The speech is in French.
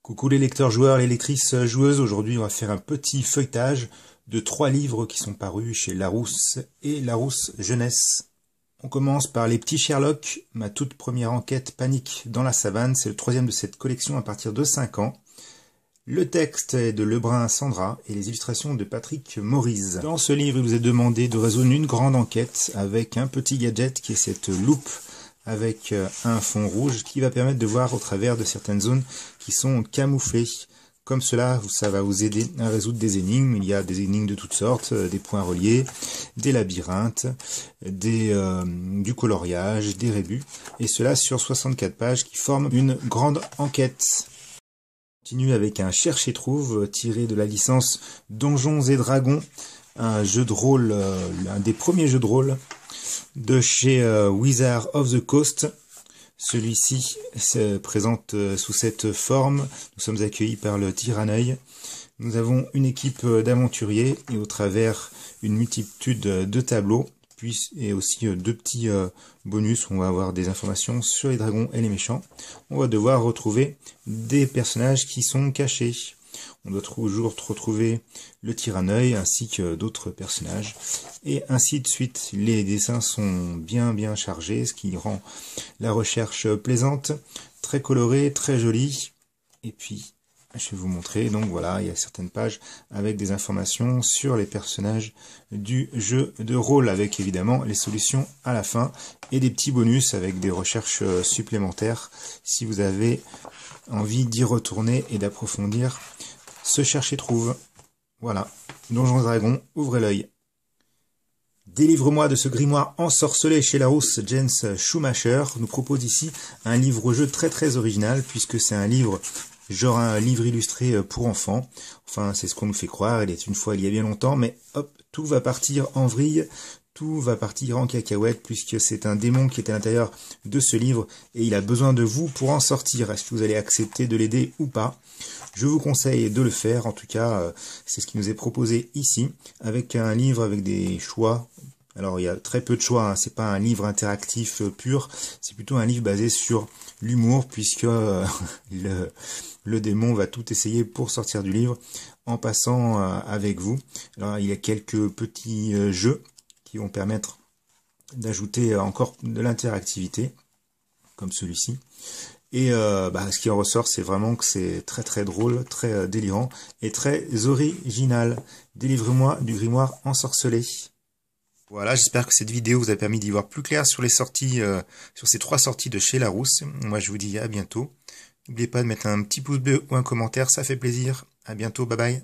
Coucou les lecteurs joueurs, les lectrices joueuses, aujourd'hui on va faire un petit feuilletage de 3 livres qui sont parus chez Larousse et Larousse Jeunesse. On commence par Les Petits Sherlock, ma toute première enquête panique dans la savane, c'est le 3e de cette collection à partir de 5 ans. Le texte est de Lebrun Sandra et les illustrations de Patrick Maurice. Dans ce livre, il vous est demandé de résoudre une grande enquête avec un petit gadget qui est cette loupe avec un fond rouge qui va permettre de voir au travers de certaines zones qui sont camouflées. Comme cela, ça va vous aider à résoudre des énigmes. Il y a des énigmes de toutes sortes, des points reliés, des labyrinthes, du coloriage, des rébus. Et cela sur 64 pages qui forment une grande enquête. On continue avec un Cherche et Trouve tiré de la licence Donjons et Dragons. Un jeu de rôle, l'un des premiers jeux de rôle de chez Wizard of the Coast. Celui-ci se présente sous cette forme. Nous sommes accueillis par le Tir-à-Œil. Nous avons une équipe d'aventuriers et au travers une multitude de tableaux, puis et aussi 2 petits bonus où on va avoir des informations sur les dragons et les méchants. On va devoir retrouver des personnages qui sont cachés. On doit toujours retrouver le Tir-à-Œil ainsi que d'autres personnages. Et ainsi de suite. Les dessins sont bien chargés, ce qui rend la recherche plaisante, très colorée, très jolie. Et puis, je vais vous montrer. Donc voilà, il y a certaines pages avec des informations sur les personnages du jeu de rôle, avec évidemment les solutions à la fin. Et des petits bonus avec des recherches supplémentaires si vous avez envie d'y retourner et d'approfondir ce Cherche et Trouve. Voilà, Donjons et Dragons, ouvrez l'œil. Délivre-moi de ce grimoire ensorcelé chez Larousse. Jens Schumacher nous propose ici un livre-jeu très original, puisque c'est un livre, genre un livre illustré pour enfants. Enfin, c'est ce qu'on nous fait croire, il est une fois il y a bien longtemps, mais hop, tout va partir en vrille, tout va partir en cacahuète, puisque c'est un démon qui est à l'intérieur de ce livre, et il a besoin de vous pour en sortir. Est-ce que vous allez accepter de l'aider ou pas ? Je vous conseille de le faire, en tout cas, c'est ce qui nous est proposé ici, avec un livre avec des choix. Alors il y a très peu de choix, hein. C'est pas un livre interactif pur, c'est plutôt un livre basé sur l'humour, puisque le démon va tout essayer pour sortir du livre en passant avec vous. Alors il y a quelques petits jeux qui vont permettre d'ajouter encore de l'interactivité, comme celui-ci. Et ce qui en ressort, c'est vraiment que c'est très drôle, très délirant et très original. Délivrez-moi du grimoire ensorcelé. Voilà, j'espère que cette vidéo vous a permis d'y voir plus clair sur les sorties, sur ces 3 sorties de chez Larousse. Moi, je vous dis à bientôt. N'oubliez pas de mettre un petit pouce bleu ou un commentaire, ça fait plaisir. À bientôt, bye bye.